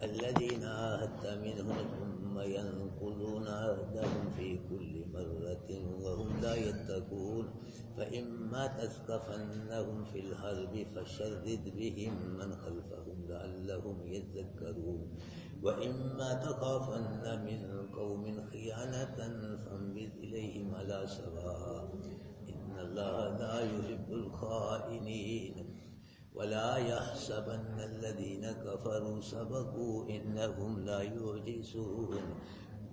الذين عاهدت منهم ثم ينقضون عهدهم في كل مرة وهم لا يتقون فإما تثقفنهم في الحرب فشرد بهم من خلفهم لعلهم يذكرون وإما تخافن من قوم خيانة فانبذ إليهم على سواء إن الله لا يحب الخائنين ولا يحسبن الذين كفروا سبقوا إنهم لا يعجزون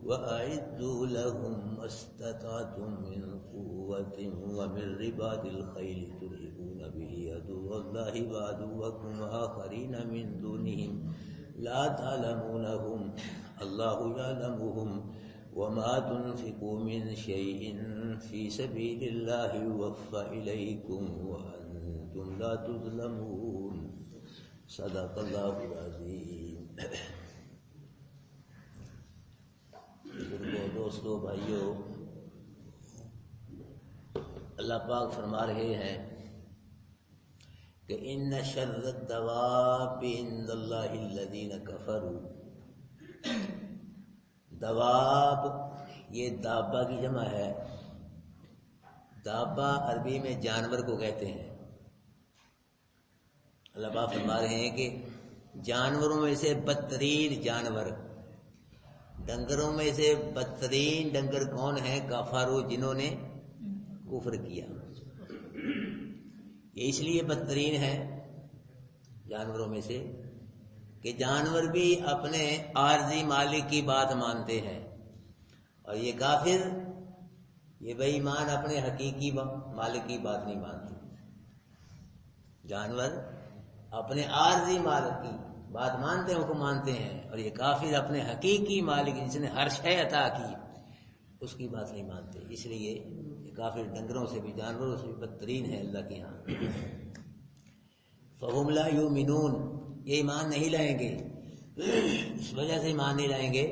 وأعدوا لهم ما استطعتم من قوة ومن رباط الخيل ترهبون به عدو الله وعدوكم وآخرين من دونهم لا تعلمونهم الله يعلمهم وما تنفقوا من شيء في سبيل الله يوفى إليكم وأنتم لا تظلمون صدق الله العظيم. دوستو بھائیو، اللہ پاک فرما رہے ہیں کہ ان شر الدواب عند اللہ الذین کفروا. دواب یہ دابہ کی جمع ہے. دابہ عربی میں جانور کو کہتے ہیں. اللہ پاک فرما رہے ہیں کہ جانوروں میں سے بدترین جانور، ڈنگروں میں سے بدترین ڈنگر کون ہیں؟ کفارو، جنہوں نے کفر کیا. یہ اس لیے بدترین ہے جانوروں میں سے کہ جانور بھی اپنے عارضی مالک کی بات مانتے ہیں، اور یہ کافر، یہ بے ایمان اپنے حقیقی مالک کی بات نہیں مانتے. جانور اپنے عارضی مالک کی بات مانتے ہیں، ان کو مانتے ہیں، اور یہ کافر اپنے حقیقی مالک جس نے ہر شے عطا کی اس کی بات نہیں مانتے. اس لیے یہ کافر ڈنگروں سے بھی، جانوروں سے بھی بدترین ہے اللہ کے ہاں. فَهُمْ لَا يُؤْمِنُونَ، یہ ایمان نہیں لائیں گے. اس وجہ سے ایمان نہیں لائیں گے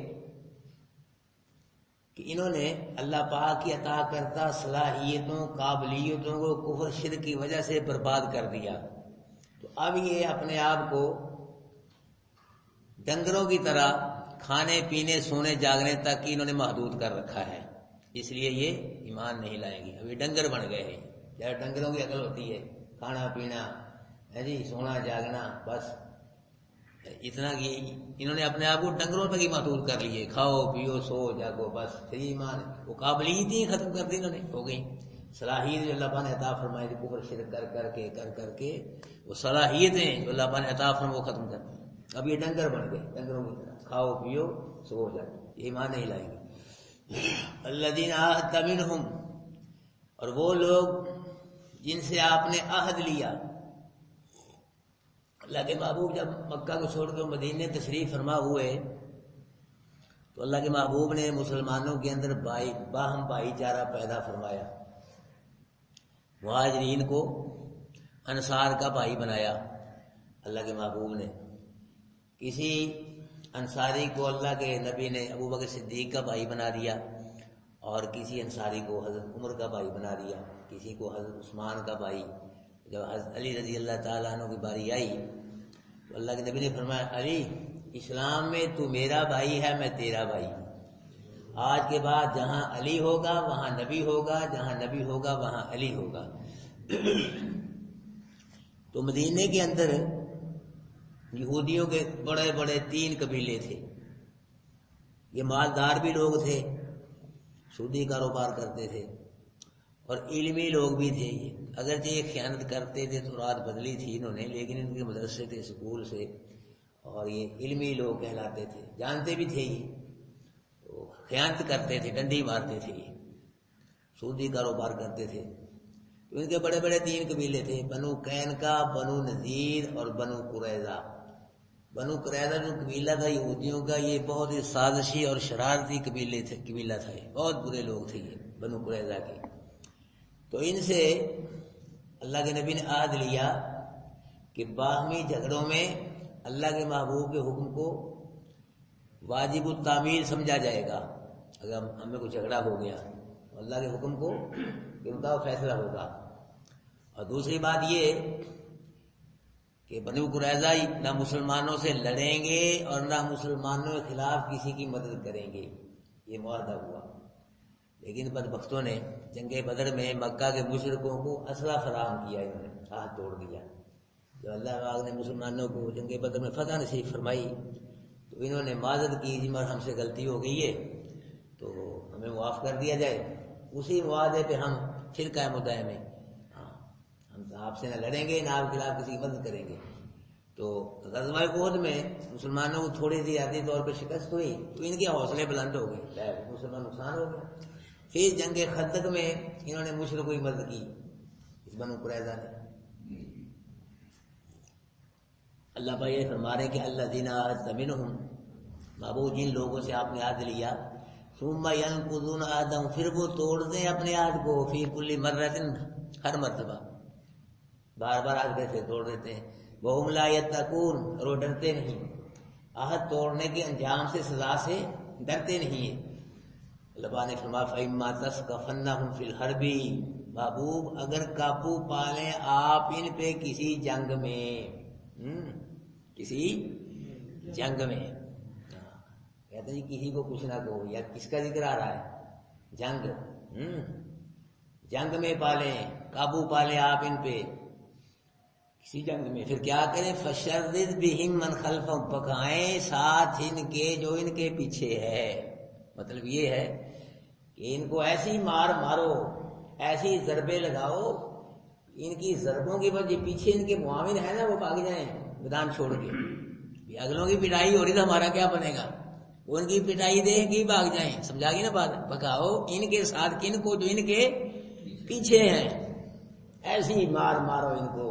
کہ انہوں نے اللہ پاک کی عطا کرتا صلاحیتوں، قابلیتوں کو کفر شرک کی وجہ سے برباد کر دیا. تو اب یہ اپنے آپ کو ڈنگروں کی طرح کھانے پینے سونے جاگنے تک کی انہوں نے محدود کر رکھا ہے. اس لیے یہ ایمان نہیں لائیں گے. ابھی ڈنگر بن گئے ہیں. جب ڈنگروں کی عقل ہوتی ہے، کھانا پینا ہے جی، سونا جاگنا، بس اتنا کی انہوں نے اپنے آپ کو ڈنگروں تک ہی محدود کر لیے. کھاؤ پیو سو جاگو، بس پھر ایمان. وہ قابلیت ہی ختم کر دی انہوں نے، ہو گئی. صلاحیت جو اللہ پاک نے عطا فرمائی تھی کفر شرک کر کر کے وہ صلاحیتیں جو اللہ پاک نے عطا فرمائی وہ ختم کر دی. اب یہ ڈنگر بن گئے، ڈنگروں کی طرح کھاؤ پیو سو جاگو. یہ ایمان نہیں لائیں گے. الذین عاہدت منہم، اور وہ لوگ جن سے آپ نے عہد لیا. اللہ کے محبوب جب مکہ کو چھوڑ کے مدینے تشریف فرما ہوئے تو اللہ کے محبوب نے مسلمانوں کے اندر باہم بھائی چارہ پیدا فرمایا. مہاجرین کو انصار کا بھائی بنایا اللہ کے محبوب نے. کسی انصاری کو اللہ کے نبی نے ابو بکر صدیق کا بھائی بنا دیا، اور کسی انصاری کو حضرت عمر کا بھائی بنا دیا، کسی کو حضرت عثمان کا بھائی. جب حضرت علی رضی اللہ تعالیٰ عنہ کی باری آئی تو اللہ کے نبی نے فرمایا، علی اسلام میں تو میرا بھائی ہے، میں تیرا بھائی. آج کے بعد جہاں علی ہوگا وہاں نبی ہوگا، جہاں نبی ہوگا وہاں علی ہوگا. تو مدینے کے اندر یہودیوں کے بڑے بڑے 3 قبیلے تھے. یہ مالدار بھی لوگ تھے، سودی کاروبار کرتے تھے، اور علمی لوگ بھی تھے. اگرچہ یہ خیانت کرتے تھے تو رات بدلی تھی انہوں نے، لیکن ان کے مدرسے تھے، سکول سے، اور یہ علمی لوگ کہلاتے تھے. جانتے بھی تھے یہ تو خیانت کرتے تھے، ڈنڈی مارتے تھے، سودی کاروبار کرتے تھے. تو ان کے بڑے بڑے 3 قبیلے تھے، بنو قینقاع، بنو نذیر اور بنو قریظہ. بنو قریظہ جو قبیلہ تھا یہودیوں کا، یہ بہت ہی سازشی اور شرارتی قبیلہ تھا. یہ بہت برے لوگ تھے یہ بنو قریظہ کے. تو ان سے اللہ کے نبی نے عہد لیا کہ باہمی جھگڑوں میں اللہ کے محبوب کے حکم کو واجب التعمیل سمجھا جائے گا. اگر ہمیں کوئی جھگڑا ہو گیا تو اللہ کے حکم کو کہ ان کا فیصلہ ہوگا. اور دوسری بات یہ کہ باہمی جھگڑوں میں اللہ کے محبوب کے حکم کو واجب التعمیل سمجھا جائے گا. اگر ہمیں کوئی جھگڑا ہو گیا تو اللہ کے حکم کو کہ ان کا فیصلہ ہوگا. اور دوسری بات یہ کہ باہمی جھگڑوں میں اللہ کے محبوب کے حکم کو واجب التعمیل سمجھا جائے گا. کہ بنو قریظہ نہ مسلمانوں سے لڑیں گے اور نہ مسلمانوں کے خلاف کسی کی مدد کریں گے، یہ معاہدہ ہوا۔ لیکن بدبختوں نے جنگ بدر میں مکہ کے مشرکوں کو اسلحہ فراہم کیا، انہوں نے ہاتھ توڑ دیا۔ جب اللہ پاک نے مسلمانوں کو جنگ بدر میں فتح نصیب فرمائی تو انہوں نے معذرت کی، جی مر ہم سے غلطی ہو گئی ہے تو ہمیں معاف کر دیا جائے۔ اسی معاہدے پہ ہم پھر قائم و دائم ہیں، ہم آپ سے نہ لڑیں گے نہ آپ کے خلاف کسی کی مدد کریں گے۔ تو غزوہ احد میں مسلمانوں کو تھوڑی سی ذاتی طور پہ شکست ہوئی تو ان کے حوصلے بلند ہو گئے، مسلمان نقصان ہو گیا۔ پھر جنگ خندق میں انہوں نے مشرکوں کی مدد کی، اس بنو قریظہ نے۔ اللہ بھائی یہ فرما رہے کہ اللہ دینا منہم، بابو جن لوگوں سے آپ نے عہد لیا، ثم ينقضون عہدهم، پھر وہ توڑ دیں اپنے عہد کو، فی کل مرۃ، ہر مرتبہ، بار بار عہد کیسے توڑ دیتے ہیں، وہم لا یتقون، اور وہ ڈرتے نہیں، عہد توڑنے کے انجام سے، سزا سے ڈرتے نہیں ہیں۔ اللہ نے فرمایا فَإِمَّا تَثْقَفَنَّهُمْ فِي الْحَرْبِ، محبوب اگر قابو پالیں آپ ان پہ کسی جنگ میں، کسی جنگ میں، کہتے ہیں کسی کو کچھ نہ کہو، یا کس کا ذکر آ رہا ہے؟ جنگ، جنگ میں پالیں، قابو پالیں آپ ان پہ کسی جنگ میں، پھر کیا کریں؟ فَشَرِّدْ بِهِمْ مَنْ خَلْفَهُمْ، پکائیں ساتھ ان کے جو ان کے پیچھے ہے۔ مطلب یہ ہے کہ ان کو ایسی مار مارو، ایسی ضربے لگاؤ، ان کی ضربوں کی وجہ پیچھے ان کے معاون ہے نا وہ بھاگ جائیں میدان چھوڑ کے۔ اگلوں کی پٹائی ہو رہی تو ہمارا کیا بنے گا؟ وہ ان کی پٹائی دیکھ کے بھاگ جائیں، سمجھا گی نا بات؟ پکاؤ ان کے ساتھ کن کو؟ جو ان کے پیچھے ہیں، ایسی مار مارو ان کو،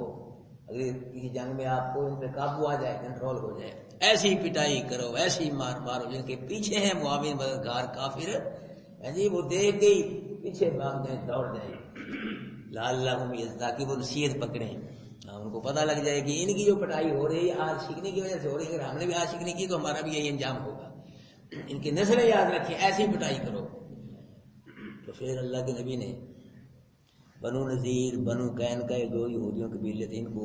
اگر کسی جنگ میں آپ کو ان پہ قابو آ جائے، کنٹرول ہو جائے، ایسی پٹائی کرو، ایسی مار مارو جن کے پیچھے ہیں معاون مددگار کافر، جی وہ دیکھ کے پیچھے بھاگ جائیں، دوڑ جائیں، لعلہم تاکہ وہ نصیحت پکڑیں، ان کو پتہ لگ جائے کہ ان کی جو پٹائی ہو رہی ہے آج سیکھنے کی وجہ سے ہو رہی ہے، اگر ہم نے بھی آج سیکھنے کی تو ہمارا بھی یہی انجام ہوگا، ان کی نسلیں یاد رکھیں، ایسی پٹائی کرو۔ تو پھر اللہ کے نبی نے بنو نذیر، بنو قین کا جو یہودیوں کے قبیلے تھے ان کو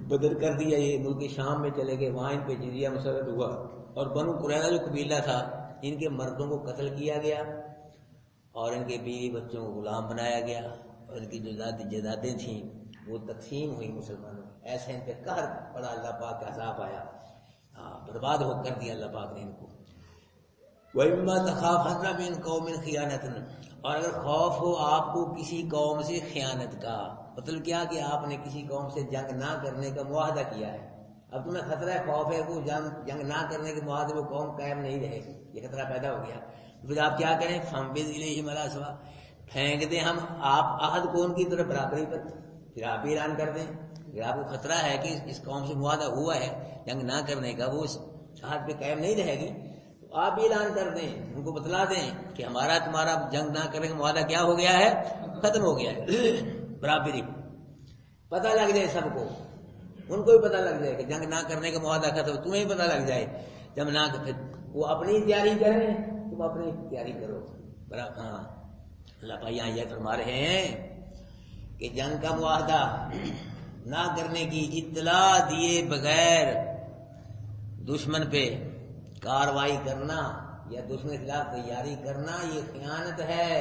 بدر کر دیا، یہ ملک شام میں چلے گئے، وہاں ان پہ جزیہ مسلط ہوا، اور بنو قریظہ جو قبیلہ تھا ان کے مردوں کو قتل کیا گیا اور ان کے بیوی بچوں کو غلام بنایا گیا، اور ان کی جو جائیدادیں تھیں وہ تقسیم ہوئی مسلمانوں میں، ایسے ان پہ قہر پڑا، اللہ پاک کا عذاب آیا، برباد ہو کر دیا اللہ پاک نے ان کو۔ وَإِمَّا تَخَافَنَّ مِنْ قَوْمٍ خِيَانَةً، اور اگر خوف ہو آپ کو کسی قوم سے خیانت کا، مطلب کیا کہ آپ نے کسی قوم سے جنگ نہ کرنے کا معاہدہ کیا ہے، اب تمہیں خطرہ ہے، خوف ہے کہ جنگ نہ کرنے کے معاہدے میں قوم قائم نہیں رہے گی، یہ خطرہ پیدا ہو گیا، پھر آپ کیا کریں؟ فَانبِذْ إِلَيْهِمْ عَلَىٰ سَوَاءٍ، پھینک دیں ہم آپ عہد کو ان کی طرف برابری پر، پھر آپ بھی اعلان کر دیں، اگر آپ کو خطرہ ہے کہ اس قوم سے معاہدہ ہوا ہے جنگ نہ کرنے کا، وہ اس عہد پہ قائم نہیں رہے گی، تو آپ بھی اعلان کر دیں، ان کو بتلا دیں کہ ہمارا تمہارا جنگ نہ کرنے کا معاہدہ کیا ہو گیا ہے؟ ختم ہو گیا ہے، برابری، پتہ لگ جائے سب کو، ان کو بھی پتہ لگ جائے کہ جنگ نہ کرنے کا معاہدہ ختم، تمہیں بھی پتہ لگ جائے جب نہ، وہ اپنی تیاری کریں تم اپنی تیاری کرو، برابر۔ ہاں اللہ بھائی یہاں یہ فرما رہے ہیں کہ جنگ کا معاہدہ نہ کرنے کی اطلاع دیے بغیر دشمن پہ کاروائی کرنا یا دشمن کے خلاف تیاری کرنا یہ خیانت ہے،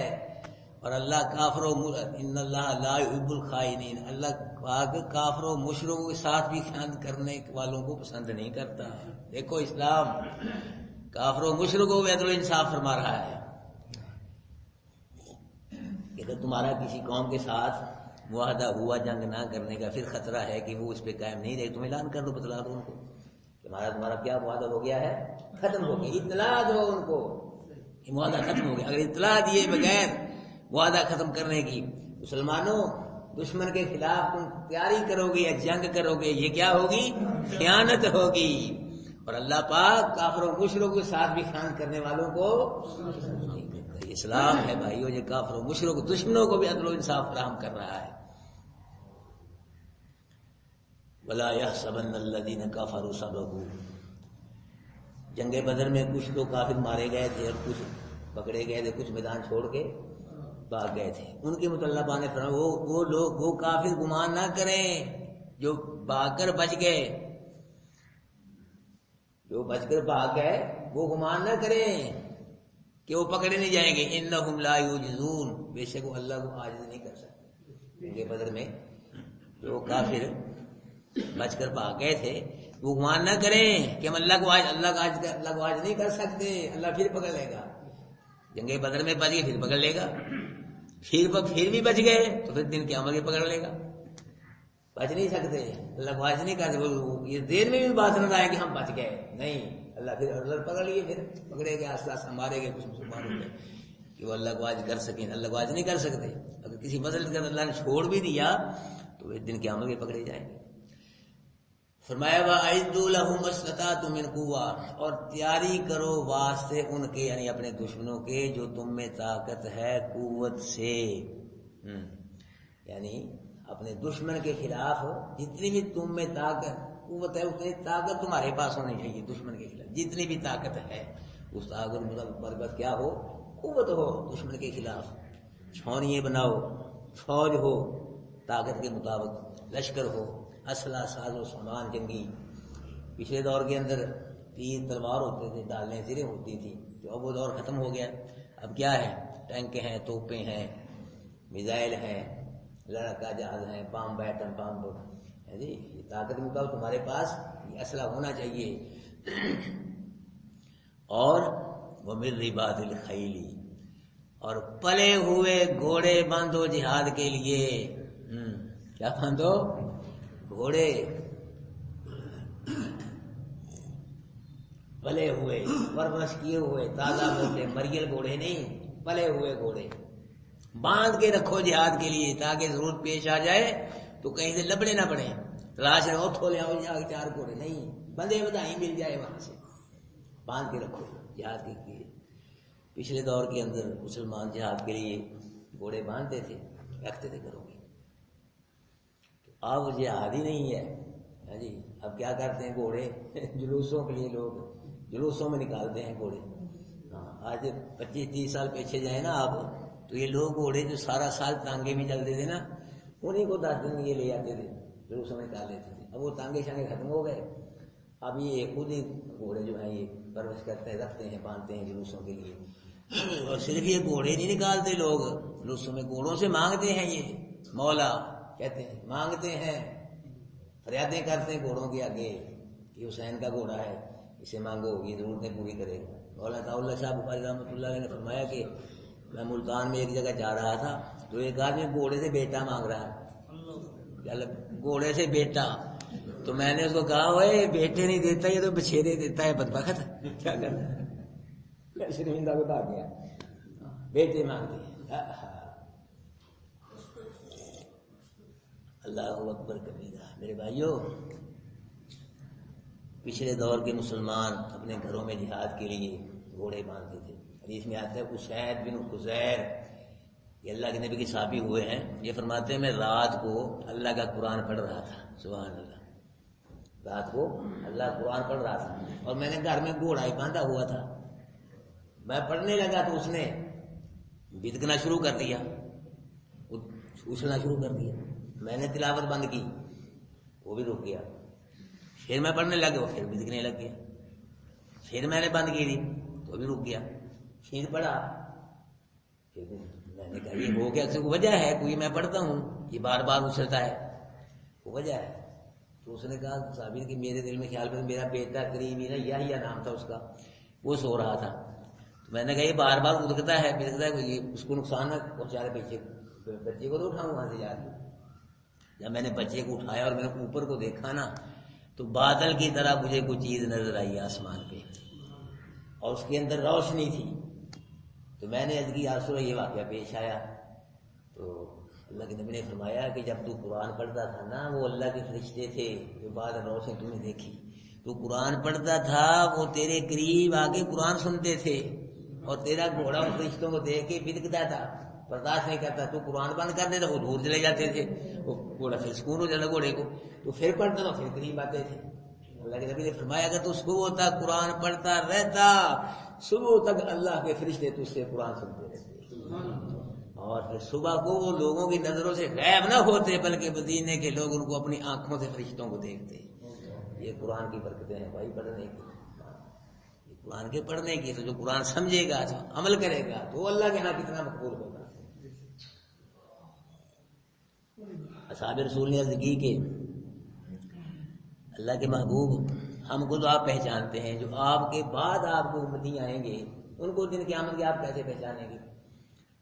اور اللہ کافر و ان اللہ لا يحب الخائنین، اللہ پاک کافر و مشرکوں کے ساتھ بھی خیانت کرنے والوں کو پسند نہیں کرتا۔ دیکھو اسلام کافر و مشرکوں کو عدل و انصاف فرما رہا ہے کہ اگر تمہارا کسی قوم کے ساتھ معاہدہ ہوا جنگ نہ کرنے کا، پھر خطرہ ہے کہ وہ اس پہ قائم نہیں رہے، تم اعلان کر دو، بتلا دو ان کو کہ تمہارا کیا معاہدہ ہو گیا ہے، ختم ہو گیا، اطلاع دو ان کو یہ معاہدہ ختم ہو گیا۔ اگر اطلاع دیے بغیر معاہدہ ختم کرنے کی، مسلمانوں دشمن کے خلاف تم تیاری کرو گے یا جنگ کرو گے، یہ کیا ہوگی؟ خیانت ہوگی، اور اللہ پاک کافر و مشرکوں کے ساتھ بھی خیانت کرنے والوں کو نہیں کرتا۔ یہ اسلام ہے بھائیو، یہ کافر و مشرکوں دشمنوں کو بھی عدل و انصاف فراہم کر رہا ہے۔ وَلَا يَحْسَبَنَّ الَّذِينَ كَفَرُوا صَبَرُوا، جنگ بدر میں کچھ تو کافر مارے گئے تھے اور کچھ پکڑے گئے تھے، کچھ میدان چھوڑ کے بھاگ گئے تھے، ان کے متعلق نے فرمایا وہ لوگ وہ کافر گمان نہ کریں جو بھاگ کر بچ گئے، جو بچ کر بھاگ گئے وہ گمان نہ کریں کہ وہ پکڑے نہیں جائیں گے. انہم لا یعجزون، بے شک وہ اللہ کو عاجز نہیں کر سکتے. جنگ بدر میں جو کافر بچ کر بھاگ گئے تھے وہ گمان نہ کریں کہ ہم اللہ کو عاجز نہیں کر سکتے، اللہ پھر پکڑ لے گا. جنگ بدر میں بچ گئے پھر پکڑ لے گا، پھر بھی بچ گئے تو پھر دن قیامت میں پکڑ لے گا. بچ نہیں سکتے، اللہ کو عاجز نہیں کر سکتے. یہ دیر میں بھی بات نہ آئے کہ ہم بچ گئے، نہیں، اللہ پھر اللہ پکڑ لیے، پھر پکڑے گے، آستے مارے گے کچھ مسلمانوں میں کہ وہ اللہ کو عاجز کر سکیں. اللہ کو عاجز نہیں کر سکتے. اگر کسی مسئلے کا اللہ نے چھوڑ بھی دیا تو وہ دن قیامت میں پکڑے جائیں گے. فرمایا وَأَعِدُّوا لَهُمْ مَا اسْتَطَعْتُم مِّن قُوَّةٍ، اور تیاری کرو واسطے ان کے، یعنی اپنے دشمنوں کے جو تم میں طاقت ہے قوت سے. یعنی اپنے دشمن کے خلاف جتنی بھی تم میں طاقت قوت ہے اتنی طاقت تمہارے پاس ہونی چاہیے. دشمن کے خلاف جتنی بھی طاقت ہے اس طاقت مطلب کیا ہو، قوت ہو. دشمن کے خلاف چھاؤنیاں بناؤ، فوج ہو طاقت کے مطابق، لشکر ہو، اسلحہ ساز و سامان جنگی. پچھلے دور کے اندر تیر تلوار ہوتے تھے، ڈالیں سریں ہوتی تھی، تو اب وہ دور ختم ہو گیا. اب کیا ہے، ٹینک ہیں، توپیں ہیں، میزائل ہیں، لڑاکا جہاز ہیں، بام ایٹم بم ہے جی. یہ طاقت مطابق تمہارے پاس یہ اسلحہ ہونا چاہیے. اور وَمِن رِبَاطِ الْخَيْلِ، اور پلے ہوئے گھوڑے باندھو جہاد کے لیے. کیا باندھو؟ گھوڑے پلے ہوئے، پرورش کیے ہوئے، تازہ موٹے مریل گھوڑے نہیں، پلے ہوئے گھوڑے باندھ کے رکھو جہاد کے لیے، تاکہ ضرورت پیش آ جائے تو کہیں سے لبڑے نہ پڑے. تلاش رہو تھو لے آؤ چار گھوڑے نہیں، بندے بدائی مل جائے وہاں سے، باندھ کے رکھو جہاد کے لیے. پچھلے دور کے اندر مسلمان جہاد کے لیے گھوڑے باندھتے تھے، رکھتے تھے گھروں میں. اب جہاد ہی نہیں ہے جی. اب کیا کرتے ہیں گھوڑے جلوسوں کے لیے، لوگ جلوسوں میں نکالتے ہیں گھوڑے. آج 25-30 سال پیچھے جائیں نا آپ، تو یہ لوگ گھوڑے جو سارا سال تانگے میں چلتے تھے نا، انہیں کو 10 دن یہ لے آتے تھے، جلوسوں میں نکال لیتے تھے. اب وہ تانگے شانگے ختم ہو گئے. اب یہ خود ہی گھوڑے جو ہیں یہ پرورش کرتے ہیں، رکھتے ہیں، باندھتے ہیں جلوسوں کے لیے. اور صرف یہ گھوڑے نہیں نکالتے لوگ جلوسوں میں، گھوڑوں سے مانگتے ہیں. یہ مولا کہتے ہیں، مانگتے ہیں، فریادیں کرتے ہیں گھوڑوں کے آگے کہ حسین کا گھوڑا ہے، اسے مانگو، یہ ضرورتیں پوری کرے گا. مولانا اللہ شاہ بخاری رحمۃ اللہ علیہ نے فرمایا کہ میں ملتان میں ایک جگہ جا رہا تھا تو ایک آدمی گھوڑے سے بیٹا مانگ رہا ہے، گھوڑے سے بیٹا. تو میں نے اس کو کہا اوے بیٹے نہیں دیتا، یہ تو بچھیرے دیتا ہے بدبخت، کیا کرنا ہے. شرمندہ کو بھاگ گیا، بیٹے مانگتے ہیں. اللہ اکبر کبیرہ. میرے بھائیوں، پچھلے دور کے مسلمان اپنے گھروں میں جہاد کے لیے گھوڑے باندھتے تھے. حدیث میں آتا ہے اسید بن خزیر، یہ اللہ کے نبی کے صحابی ہوئے ہیں، یہ فرماتے ہیں میں رات کو اللہ کا قرآن پڑھ رہا تھا. سبحان اللہ. رات کو اللہ قرآن پڑھ رہا تھا اور میں نے گھر میں گھوڑا ہی باندھا ہوا تھا. میں پڑھنے لگا تو اس نے بدکنا شروع کر دیا، اچھلنا شروع کر دیا. میں نے تلاوت بند کی، وہ بھی رک گیا. پھر میں پڑھنے لگا، پھر بدکنے لگ گیا. پھر میں نے بند کی تھی تو بھی رک گیا. پھر پڑھا، پھر میں نے کہا یہ ہو گیا، کوئی وجہ ہے کوئی؟ میں پڑھتا ہوں یہ بار بار اچھلتا ہے، وہ وجہ ہے. تو اس نے کہا صابر کہ میرے دل میں خیال پر میرا بیٹا قریبی نا یا نام تھا اس کا، وہ سو رہا تھا. تو میں نے کہا یہ بار بار ادکتا ہے بدکتا ہے، کوئی اس کو نقصان نہ پہنچا رہے. پیچھے بچے کو تو اٹھاؤں وہاں سے جا کے. جب میں نے بچے کو اٹھایا اور میں نے اوپر کو دیکھا نا تو بادل کی طرح مجھے کوئی چیز نظر آئی آسمان پہ اور اس کے اندر روشنی تھی. تو میں نے عرض کی یا رسول اللہ یہ واقعہ پیش آیا. تو اللہ کے نبی نے فرمایا کہ جب تو قرآن پڑھتا تھا نا وہ اللہ کے فرشتے تھے جو بعد روشنی تم نے دیکھی. تو قرآن پڑھتا تھا وہ تیرے قریب آ کے قرآن سنتے تھے اور تیرا گھوڑا ان فرشتوں کو دیکھ کے بدکتا تھا، برداشت نہیں کرتا. تو قرآن بند کر دیتا، وہ دور چلے جاتے تھے، وہ گھوڑا پھر سکون ہو جاتا گھوڑے کو. تو پھر پڑھتا تو پھر قریب آتے تھے. اللہ کے نبی نے فرمایا اگر تو صبح تک قرآن پڑھتا رہتا، صبح تک اللہ کے فرشتے تجھ سے قرآن سنتے رہتے. اور پھر صبح کو وہ لوگوں کی نظروں سے غائب نہ ہوتے بلکہ مدینے کے لوگ ان کو اپنی آنکھوں سے فرشتوں کو دیکھتے. یہ قرآن کی برکتیں ہیں بھائی پڑھنے کی. یہ قرآن کے پڑھنے کی. تو جو قرآن سمجھے گا جو عمل کرے گا تو اللہ کے ہاں کتنا مقبول ہوگا. اصحاب رسول نے عرض کی کہ اللہ کے محبوب ہم کو تو آپ پہچانتے ہیں, جو آپ کے بعد آپ کو امتی آئیں گے ان کو دن قیامت کے آپ کیسے پہچانیں گے؟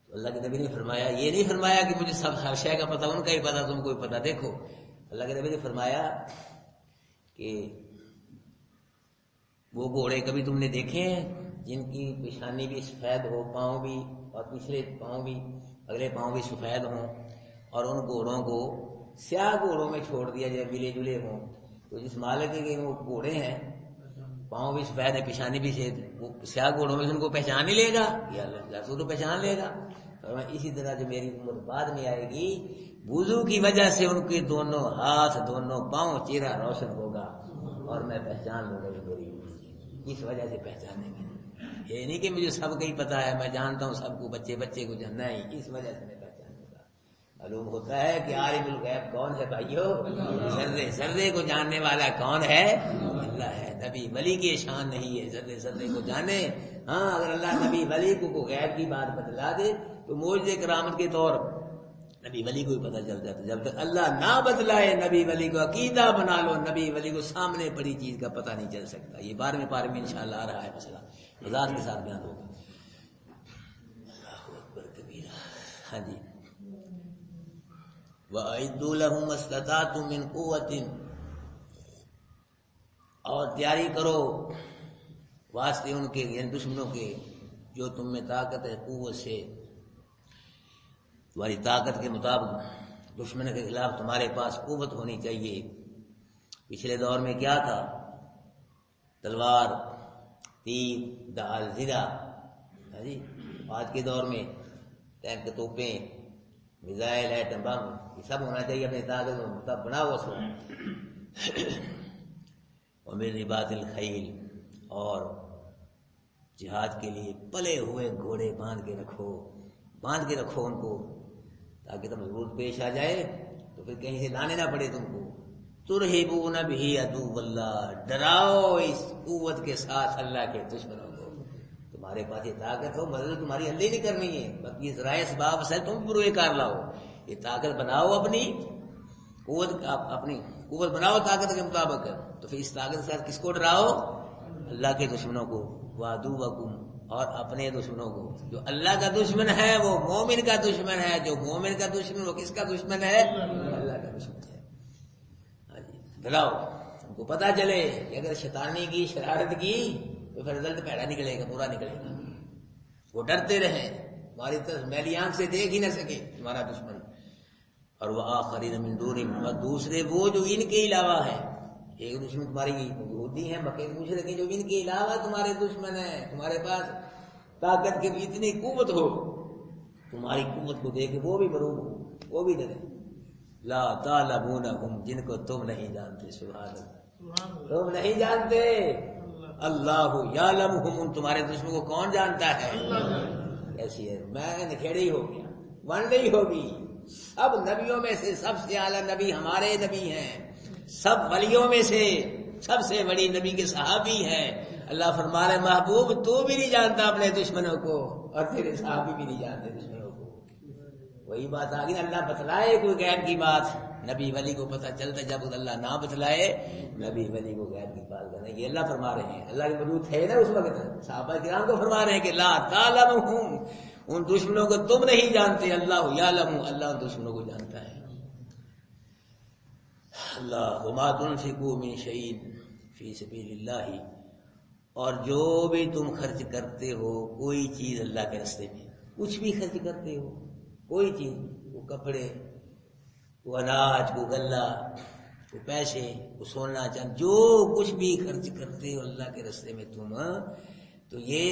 تو اللہ کے نبی نے فرمایا, یہ نہیں فرمایا کہ مجھے سب ہر شے کا پتہ, ان کا ہی پتہ تم کو ہی پتہ. دیکھو اللہ کے نبی نے فرمایا کہ وہ گھوڑے کبھی تم نے دیکھے ہیں جن کی پیشانی بھی سفید ہو, پاؤں بھی, اور پچھلے پاؤں بھی, اگلے پاؤں بھی سفید ہوں, اور ان گھوڑوں کو سیاہ گھوڑوں میں چھوڑ دیا جائے ملے جلے ہوں. تو جس مالک کے وہ گھوڑے ہیں پاؤں بھی سفید ہے پیشانی بھی سے, وہ سیاہ گھوڑوں میں ان کو پہچان نہیں لے گا یا اللہ تو پہچان لے گا. اور اسی طرح جو میری عمر بعد میں آئے گی وضو کی وجہ سے ان کے دونوں ہاتھ دونوں پاؤں چہرہ روشن ہوگا اور میں پہچان لوں گا میری اس وجہ سے پہچانیں گے. یہ نہیں کہ مجھے سب کا ہی پتا ہے, میں جانتا ہوں سب کو, بچے بچے کو جاننا ہے, اس وجہ سے میں پہچانوں گا. معلوم ہوتا ہے کہ عالم الغیب کون ہے بھائیو؟ ذرے ذرے کو جاننے والا کون ہے؟ اللہ ہے. نبی ولی کی شان نہیں ہے ذرے ذرے کو جانے. ہاں اگر اللہ نبی ولی کو غیب کی بات بتلا دے تو معجزے کرامت کے طور نبی ولی کو ہی پتہ چل جاتا. جب تک اللہ نہ بتلائے نبی ولی کو عقیدہ بنا لو, نبی ولی کو سامنے پڑی چیز کا پتہ نہیں چل سکتا. یہ 12ویں پارے میں انشاءاللہ آ رہا ہے مسئلہ, وضاحت کے ساتھ بیان ہوگا. اللہ اکبر کبیرہ. ہاں جی. وَأَعِدُّوا لَهُمْ مَا اسْتَطَعْتُم مِّن قُوَّةٍ, اور تیاری کرو واسطے ان کے یعنی دشمنوں کے جو تم میں طاقت ہے قوت سے, تمہاری طاقت کے مطابق دشمن کے خلاف تمہارے پاس قوت ہونی چاہیے. پچھلے دور میں کیا تھا؟ تلوار, تیر, ڈال, زرہ. جی آج کے دور میں ٹینک, توپیں, میزائل, ایٹم بم, یہ سب ہونا چاہیے اپنی طاقت تب بناؤ اس کو. ومن رباط الخیل, اور جہاد کے لیے پلے ہوئے گھوڑے باندھ کے رکھو ان کو, تاکہ تم ضرورت پیش آ جائے تو پھر کہیں سے لانے نہ پڑے تم کو. ترہبون بہ عدو اللہ, ڈراؤ اس قوت کے ساتھ اللہ کے دشمنوں کو. تمہارے پاس یہ طاقت ہو, مدد تمہاری اللہ نہیں کرنی ہے, باقی ذرائع اسباب سے تم پروے کار لاؤ. یہ طاقت بناؤ اپنی قوت بناؤ طاقت کے مطابق. تو پھر اس طاقت کے ساتھ کس کو ڈراؤ؟ اللہ کے دشمنوں کو. وعدوکم, اور اپنے دشمنوں کو. جو اللہ کا دشمن ہے وہ مومن کا دشمن ہے, جو مومن کا دشمن وہ کس کا دشمن ہے؟ اللہ کا دشمن ہے. ہاں جی, ڈراؤ ان کو پتہ چلے کہ اگر شیطانی کی شرارت کی تو پھر رزلٹ پیڑا نکلے گا, برا نکلے گا. وہ ڈرتے رہیں, تمہاری طرف میلی آنکھ سے دیکھ ہی نہ سکے تمہارا دشمن. اور وہ آخرین من دونہم, اور دوسرے وہ جو ان کے علاوہ ہیں. ایک دشمن تمہاری یہودی ہیں, مکے مشرک ہیں, جو ان کے علاوہ تمہارے دشمن ہیں. تمہارے پاس طاقت کی اتنی قوت ہو, تمہاری قوت کو دیکھ وہ بھی مروب ہو, وہ بھی ڈرے. لا تعلمونہم, جن کو تم نہیں جانتے. سبحان اللہ, تم نہیں جانتے. اللہ یعلمہم, تمہارے دشمن کو کون جانتا ہے؟ ایسی ہے میں نکھیڑے ہی ہو گیا, ون ڈے ہی ہوگی. سب نبیوں میں سے سب سے اعلیٰ نبی ہمارے نبی ہیں. سب ولیوں میں سے سب سے بڑی نبی کے صحابی ہیں. اللہ فرما رہے محبوب تو بھی نہیں جانتا اپنے دشمنوں کو, اور تیرے صحابی بھی نہیں جانتے دشمنوں کو. وہی بات آ گئی, اللہ بتلائے کوئی غیب کی بات, نبی ولی کو پتہ چلتا. جب اللہ نہ بتلائے نبی ولی کو غیب کی بات کرنا. یہ اللہ فرما رہے ہیں, اللہ کے وجود تھے نا اس وقت, صحابہ کرام کو فرما رہے ہیں کہ لا تعلمہم, ان دشمنوں کو تم نہیں جانتے. اللہ یعلم, اللہ ان دشمنوں کو جانتا ہے. اللہ وما تنفقوا من شیء فی سبیل اللہ, اور جو بھی تم خرچ کرتے ہو کوئی چیز اللہ کے راستے میں, کچھ بھی خرچ کرتے ہو کوئی چیز, وہ کپڑے, وہ اناج, وہ غلہ, وہ پیسے, وہ سونا چاند, جو کچھ بھی خرچ کرتے ہو اللہ کے راستے میں تم, تو یہ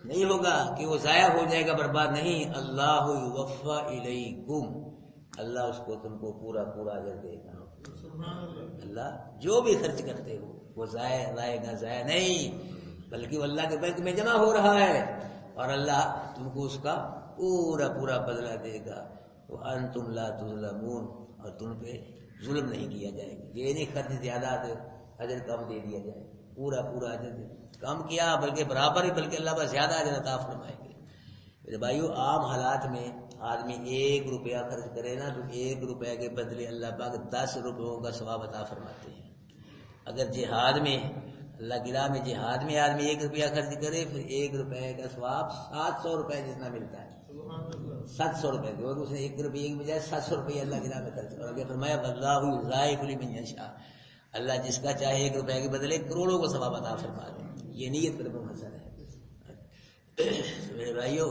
نہیں ہوگا کہ وہ ضائع ہو جائے گا, برباد نہیں. اللہ یوفی الیکم, اللہ اس کو تم کو پورا پورا اجر دے گا. اللہ جو بھی خرچ کرتے ہو وہ ضائع رائے گا, ضائع نہیں, بلکہ وہ اللہ کے بینک میں جمع ہو رہا ہے, اور اللہ تم کو اس کا پورا پورا بدلہ دے گا، وانتم لا تظلمون، اور تم پہ ظلم نہیں کیا جائے گا. یہ نہیں خرچ زیادہ تو اجر کم دے دیا جائے، پورا پورا اجر کم کیا بلکہ برابر ہی، بلکہ اللہ بس زیادہ اجر عطا فرمائیں گے. میرے بھائیو، عام حالات میں آدمی 1 روپیہ خرچ کرے نا تو 1 روپے کے بدلے اللہ پاک 10 روپیوں کا ثواب عطا فرماتے ہیں. اگر جہاد میں، اللہ کی راہ میں جہاد میں آدمی 1 روپیہ خرچ کرے پھر 1 روپے کا ثواب 700 روپے جتنا ملتا ہے. 700 روپے جو اس نے 1 روپیے کی بجائے 700 روپیہ اللہ کی راہ میں خرچ. اور اگر فرمایا واللہ یضاعف لمن یشاء، اللہ جس کا چاہے 1 روپے کے بدلے کروڑوں کا ثواب عطا فرما دے. یہ نیت پر منحصر ہے. میرے بھائیو،